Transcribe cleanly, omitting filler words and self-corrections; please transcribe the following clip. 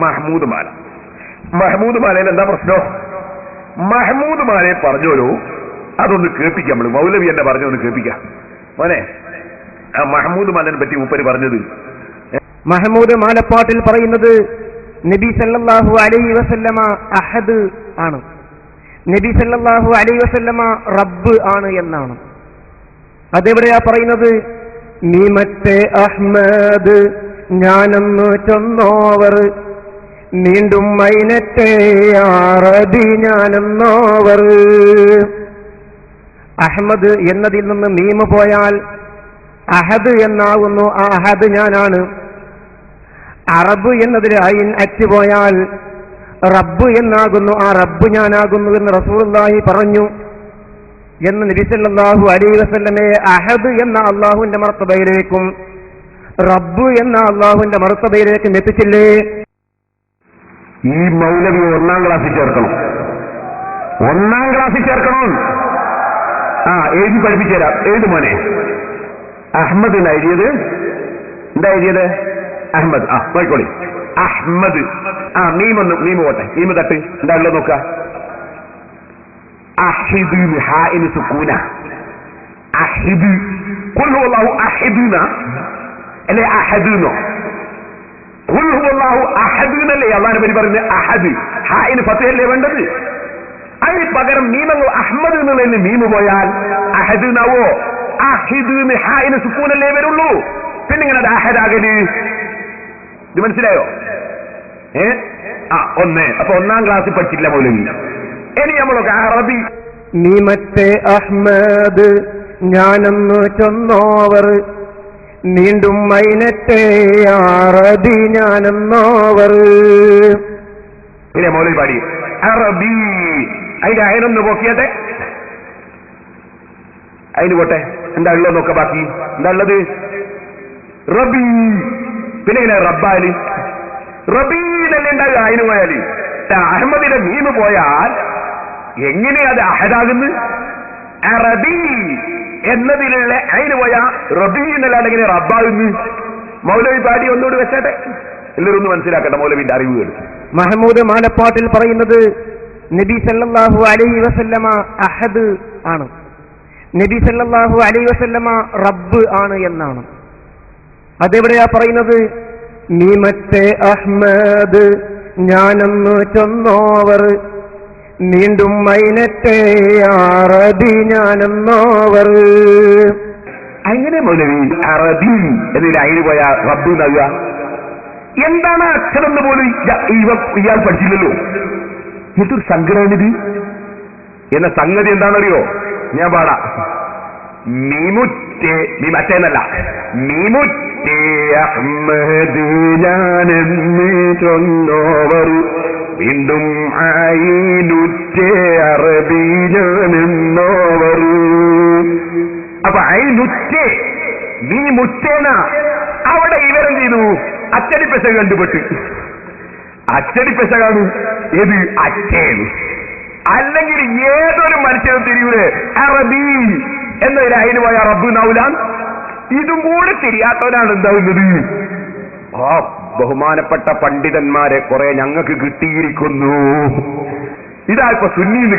മഹ്മൂദ് മാല. മഹ്മൂദ് മാലയിൽ എന്താ പ്രശ്നം? മഹ്മൂദ് മാലയെ പറഞ്ഞോളൂ, അതൊന്ന് കേൾപ്പിക്കാം. നമ്മള് മൗലവി എന്നെ പറഞ്ഞൊന്ന് കേൾപ്പിക്കാം. മോനെ, ആ മഹ്മൂദ് മാലനെ പറ്റി മൂപ്പര് പറഞ്ഞത്. മഹ്മൂദ് മാലപ്പാട്ടിൽ പറയുന്നത് നബി സല്ലല്ലാഹു അലൈഹി വസല്ലമ അഹദ് ആണ്, നബി സല്ലല്ലാഹു അലൈഹി വസല്ലമ റബ്ബ് ആണ് എന്നാണ്. അതെവിടെയാ പറയുന്നത്? മീമത്തെ അഹ്മദ് ഞാനൊന്നു ചൊന്നോവർ, വീണ്ടും മൈനത്തെ അറബി ഞാനെന്നോവർ. അഹ്മദ് എന്നതിൽ നിന്ന് മീമ് പോയാൽ അഹദ് എന്നാകുന്നു, ആ അഹദ് ഞാനാണ്. അറബ് എന്നതിൽ ഐൻ അറ്റുപോയാൽ റബ്ബ് എന്നാകുന്നു, ആ റബ്ബ് ഞാനാകുന്നു എന്ന് റസൂലുള്ളാഹി പറഞ്ഞു എന്ന് നബി സല്ലല്ലാഹു അലൈഹി വസല്ലമയെ അഹദ് എന്ന അള്ളാഹുവിന്റെ മർത്തബയിലേക്കും റബ്ബ് എന്ന അള്ളാഹുവിന്റെ മർത്തബയിലേക്കും എത്തിച്ചില്ലേ? ഈ മൗലവി 1ാം ക്ലാസ്സിൽ ചേർക്കണം, 1ാം ക്ലാസ്സിൽ ചേർക്കണം. എഴുതി പഠിപ്പിച്ചു തരാം. എഴുതു മോനെ. അഹമ്മദ് എന്നാ എഴുതിയത്? എന്താ എഴുതിയത്? അഹമ്മദ്. നോക്കോളി, അഹ്മദ്. മീമ് പോട്ടെ, മീമ് തട്ട്. എന്താ ഉള്ളത് നോക്ക. അഹിദ്, ഹാഇന് സുക്കൂന. അഹിദ്. ഖുൽ ഹുവല്ലാഹു അഹദ് അല്ലേ അഹദ്ന്നോ? ഖുൽ ഹുവല്ലാഹു അഹദ് എന്നല്ലേ അല്ലാഹുവിനെ പറ്റി പറയുന്നത്? അഹദ്. ഹാഇന് ഫത്ഹല്ലേ വേണ്ടത്? അതിന് പകരം മീമങ്ങ് അഹ്മദ് എന്നുള്ളതിന് മീമ് പോയാൽ അഹദ് എന്നാവോ? അഹിദ് ഹാഇന് സുക്കൂനല്ലേ വരുള്ളൂ. പിന്നെ ഇങ്ങനെ അത് അഹദാകല്. ഇത് മനസ്സിലായോ? ഒന്ന്. അപ്പൊ 1ാം ക്ലാസ്സിൽ പഠിച്ചില്ല മൗലവി. ഇനി നമ്മളൊക്കെ അറബി. മീമത്തെ അഹ്മദ് ഞാനൊന്നു ചൊന്നോവർ, വീണ്ടും മൈനത്തെ അറബി ഞാനെന്നോവർ. പിന്നെ മൗലവി പാടി അറബി. അതിന്റെ അയനൊന്ന് പോക്കിയാട്ടെ. അതിന് പോട്ടെ. എന്താ ഉള്ളത് നോക്ക. ബാക്കി എന്താ ഉള്ളത്? റബി. പിന്നെ ഇങ്ങനെ റബ്ബാല് റബീനല്ലേ ഉണ്ടാകുക. അതിന് പോയാല് അഹമ്മദിന്റെ മീമ് പോയാൽ എങ്ങനെയാ അത് അഹദാകുന്നത്? അറബി എന്നതിലുള്ള അതിന് പോയാ റബി എന്നല്ലാണ്ടെങ്കിൽ റബ്ബാകുന്നു. മൗലവി പാടി ഒന്നുകൂടി വെച്ചാട്ടെ, എല്ലാവരും ഒന്ന് മനസ്സിലാക്കട്ടെ മൗലവിന്റെ അറിവുകൾ. മഹ്മൂദ് മാലപ്പാട്ടിൽ പറയുന്നത് നബി സല്ലല്ലാഹു അലൈഹി വസല്ലമ അഹദ് ആണ്, നബി സല്ലല്ലാഹു അലൈഹി വസല്ലമ റബ്ബ് ആണ് എന്നാണ്. അതെവിടെയാ പറയുന്നത്? മീമത്തെ അഹ്മദ് ഞാനൊന്നു ചൊന്നോവർ, വീണ്ടും മൈനത്തെ അറബി ഞാനെന്നോവർ. അങ്ങനെ മൗലവി അറബി എന്നതിൽ അതിന് പോയാ റബ്ബ് നൽകുക. എന്താണ് അക്ഷരം എന്ന് പോലും ഇയാൾ പഠിച്ചില്ലല്ലോ. ഇതൊരു സങ്കടമാണിത്. എന്ന സംഗതി എന്താണെന്നറിയോ? ഞാൻ പാടാ. മീമുറ്റേ, മീമറ്റേന്നല്ല, മീമുറ്റേ അഹ്മദ് ഞാനെന്ന് ചൊന്നോവർ, വീണ്ടും ഐനുറ്റേ അറബി ഞാനെന്നോവർ. അപ്പൊ ഐനുറ്റേ മീമുറ്റേന അവിടെ ഇവരെന്ത് ചെയ്തു? അച്ചടിപ്പശ കണ്ടുപെട്ട്. അച്ചടിപ്പശകാണ്. ഏത്? അച്ചേൻ. അല്ലെങ്കിൽ ഏതൊരു മനുഷ്യനും തിരിയൂലേ അറബി എന്നതിൽ അതിന് പോയ റബ്ബ് നൗലാൻ. ഇതും കൂടെ തിരിയാത്തവനാണ് എന്താവുന്നത്? ബഹുമാനപ്പെട്ട പണ്ഡിതന്മാരെ കുറെ ഞങ്ങൾക്ക് കിട്ടിയിരിക്കുന്നു. ഇതാ ഇപ്പൊ സുന്നിന്ന്